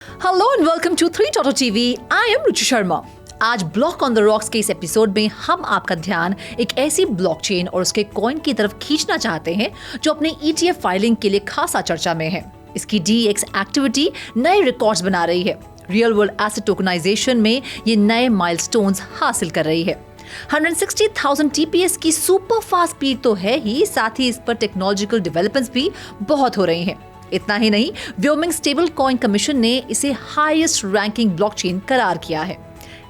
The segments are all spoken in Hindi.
Hello and welcome to 3 TV. I am Ruchi Sharma. आज ब्लॉक ऑन द रॉक्स के इस एपिसोड में हम आपका ध्यान एक ऐसी ब्लॉकचेन और उसके कॉइन की तरफ खींचना चाहते हैं जो अपने ETF फाइलिंग के लिए खासा चर्चा में है। इसकी DEX एक्टिविटी नए रिकॉर्ड्स बना रही है। रियल वर्ल्ड एसेट टोकनाइजेशन में ये नए माइलस्टोन्स हासिल कर रही है। 160,000 TPS की सुपर फास्ट स्पीड तो है ही, साथ ही इस पर टेक्नोलॉजिकल डेवलपमेंट्स भी बहुत हो रही हैं। इतना ही नहीं, व्योमिंग स्टेबल कॉइन कमीशन ने इसे हाईएस्ट रैंकिंग ब्लॉकचेन करार किया है।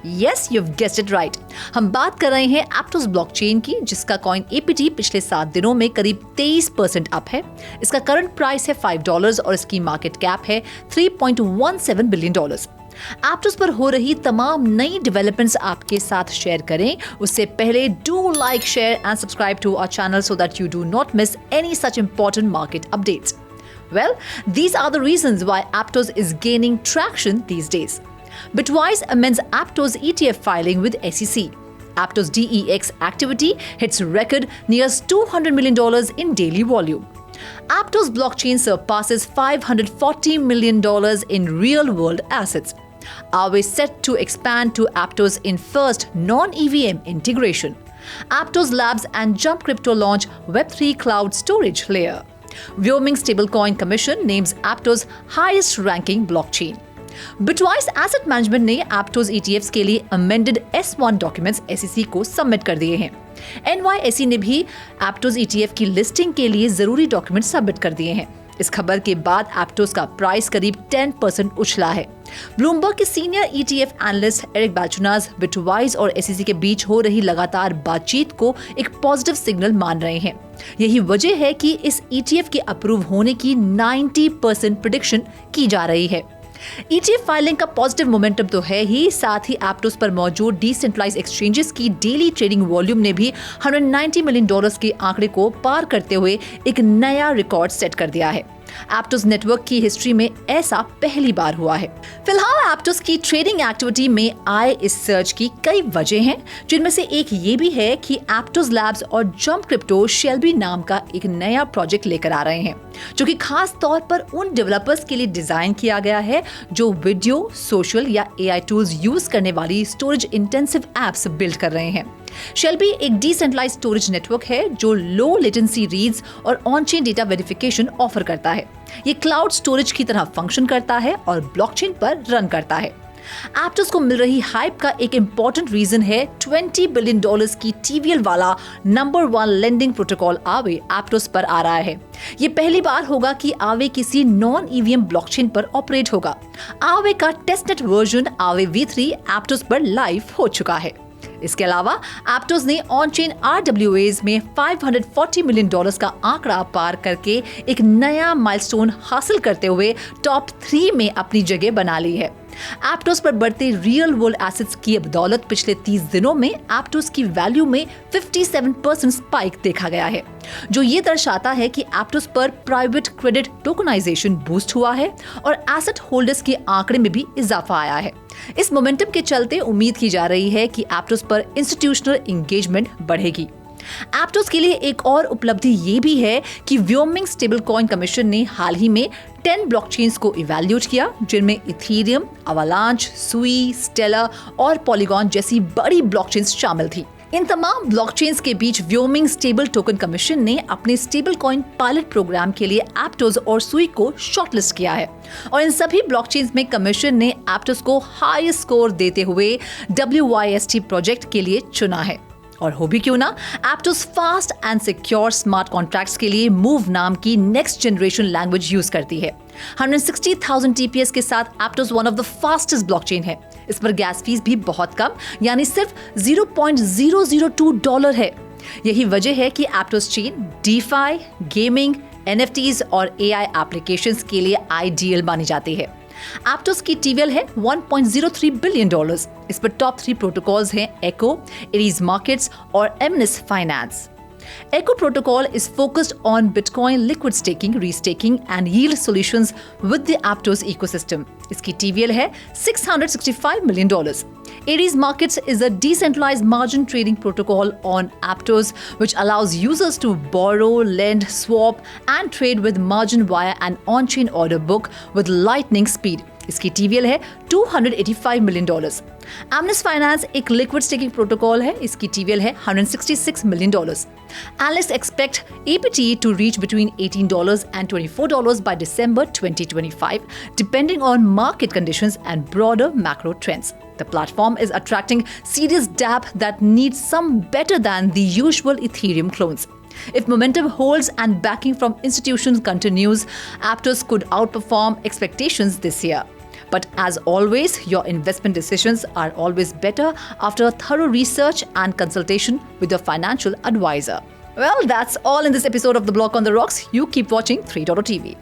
Yes, you have guessed it right. हम बात कर रहे हैं एप्टोस ब्लॉकचेन की, जिसका कॉइन APT पिछले 7 दिनों में करीब 23% अप है। इसका करंट प्राइस है $5 और इसकी मार्केट कैप है $3.17 बिलियन। एप्टोस पर हो रही तमाम नई डेवलपमेंट्स आपके साथ शेयर करें उससे पहले do like, share and subscribe to our channel so that you do not miss any such important market updates. Well, these are the reasons why Aptos is gaining traction these days. Bitwise amends Aptos ETF filing with SEC. Aptos DEX activity hits record nears $200 million in daily volume. Aptos blockchain surpasses $540 million in real-world assets. Aave set to expand to Aptos in first non-EVM integration. Aptos Labs and Jump Crypto launch Web3 cloud storage layer. Wyoming Stablecoin Commission names Aptos highest ranking blockchain. Bitwise Asset Management ने Aptos ETFs के लिए amended S1 documents SEC को सबमिट कर दिए हैं। NYSE ने भी Aptos ETF की लिस्टिंग के लिए जरूरी डॉक्यूमेंट सबमिट कर दिए हैं। इस खबर के बाद Aptos का प्राइस करीब 10% उछला है। ब्लूमबर्ग के senior ETF analyst Eric Balchunas Bitwise और SEC के बीच हो रही लगातार बातचीत को एक पॉजिटिव सिग्नल मान रहे हैं। यही वजह है कि इस ETF के अप्रूव होने की 90% प्रेडिक्शन की जा रही है। ETF फाइलिंग का पॉजिटिव मोमेंटम तो है ही, साथ ही एप्टोस पर मौजूद डिसेंट्रलाइज्ड एक्सचेंजेस की डेली ट्रेडिंग वॉल्यूम ने भी $190 मिलियन के आंकड़े को पार करते हुए एक नया रिकॉर्ड सेट कर दिया है। एप्टोस नेटवर्क की हिस्ट्री में ऐसा पहली बार हुआ है। फिलहाल एप्टोस की ट्रेडिंग एक्टिविटी में आए इस सर्च की कई वजह हैं, जिनमें से एक ये भी है कि एप्टोस लैब्स और जंप क्रिप्टो शेल्बी नाम का एक नया प्रोजेक्ट लेकर आ रहे हैं, जो कि खास तौर पर उन डेवलपर्स के लिए डिजाइन किया गया है जो वीडियो, सोशल या AI टूल्स यूज करने वाली स्टोरेज इंटेंसिव एप्स बिल्ड कर रहे हैं। शेल्बी एक डिसेंट्रलाइज्ड स्टोरेज नेटवर्क है जो लो लेटेंसी रीड्स और on chain data verification offer करता है। ये क्लाउड स्टोरेज की तरह फंक्शन करता है और ब्लॉकचेन पर रन करता है। एप्टोस को मिल रही हाइप का एक इंपॉर्टेंट रीजन है $20 बिलियन की TVL वाला नंबर 1 लेंडिंग प्रोटोकॉल आवे एप्टोस पर आ रहा है। ये पहली बार होगा कि आवे किसी नॉन EVM ब्लॉकचेन पर ऑपरेट होगा। आवे का टेस्टनेट वर्जन आवे V3 एप्टोस पर लाइव हो चुका है। इसके अलावा एप्टोस ने ऑन चेन RWAs में $540 मिलियन का आंकड़ा पार करके एक नया माइलस्टोन हासिल करते हुए टॉप 3 में अपनी जगह बना ली है। एप्टोस पर बढ़ते रियल वर्ल्ड एसेट्स की बदौलत पिछले 30 दिनों में एप्टोस की वैल्यू में 57% स्पाइक देखा गया है, जो ये दर्शाता है कि एप्टोस पर प्राइवेट क्रेडिट टोकनाइजेशन बूस्ट हुआ है और एसेट होल्डर्स के आंकड़े में भी इजाफा आया है। इस मोमेंटम के चलते उम्मीद की जा रही है कि एप्टोस पर इंस्टीट्यूशनल एंगेजमेंट बढ़ेगी। एप्टोस के लिए एक और उपलब्धि ये भी है कि व्योमिंग स्टेबल कॉइन कमीशन ने हाल ही में 10 ब्लॉकचेन्स को इवैल्यूएट किया, जिनमें इथेरियम, अवालांच, सुई, स्टेलर और पॉलीगॉन जैसी बड़ी ब्लॉकचेन्स शामिल थी। इन तमाम ब्लॉकचेन्स के बीच व्योमिंग स्टेबल टोकन कमीशन ने अपने स्टेबल कॉइन पायलट प्रोग्राम के लिए एप्टोस और सुई को शॉर्टलिस्ट किया है और इन सभी ब्लॉकचेन्स में कमीशन ने एप्टोस को हाईएस्ट स्कोर देते हुए WYST प्रोजेक्ट के लिए चुना है। और हो भी क्यों ना, एप्टोस fast and secure smart contracts के लिए मूव नाम की नेक्स्ट जनरेशन लैंग्वेज यूज करती है। 160,000 TPS के साथ एप्टोस one of the fastest blockchain है। इस पर गैस फीस भी बहुत कम, यानी सिर्फ $0.002 है। यही वजह है कि एप्टोस चेन DeFi, गेमिंग, NFTs और AI एप्लीकेशंस के लिए आइडियल मानी जाती है। एप्टोस की TVL है $1.03 बिलियन। इस पर टॉप 3 प्रोटोकॉल्स हैं Echo, Ares Markets और Emnis Finance। Echo protocol is focused on Bitcoin liquid staking, restaking and yield solutions with the Aptos ecosystem. इसकी TVL है $665 million. Ares Markets is a decentralized margin trading protocol on Aptos, which allows users to borrow, lend, swap and trade with margin via an on-chain order book with lightning speed. इसकी TVL है $285 मिलियन। Amnes Finance एक लिक्विड स्टेकिंग प्रोटोकॉल है, इसकी TVL है $166 million. Analysts expect APT to reach between $18 and $24 by December 2025, depending on market conditions and broader macro trends. The platform is attracting serious dApp that needs some better than the usual Ethereum clones. If momentum holds and backing from institutions continues, Aptos could outperform expectations this year. But as always, your investment decisions are always better after thorough research and consultation with your financial advisor. Well, that's all in this episode of The Block on the Rocks. You keep watching 3.0 TV.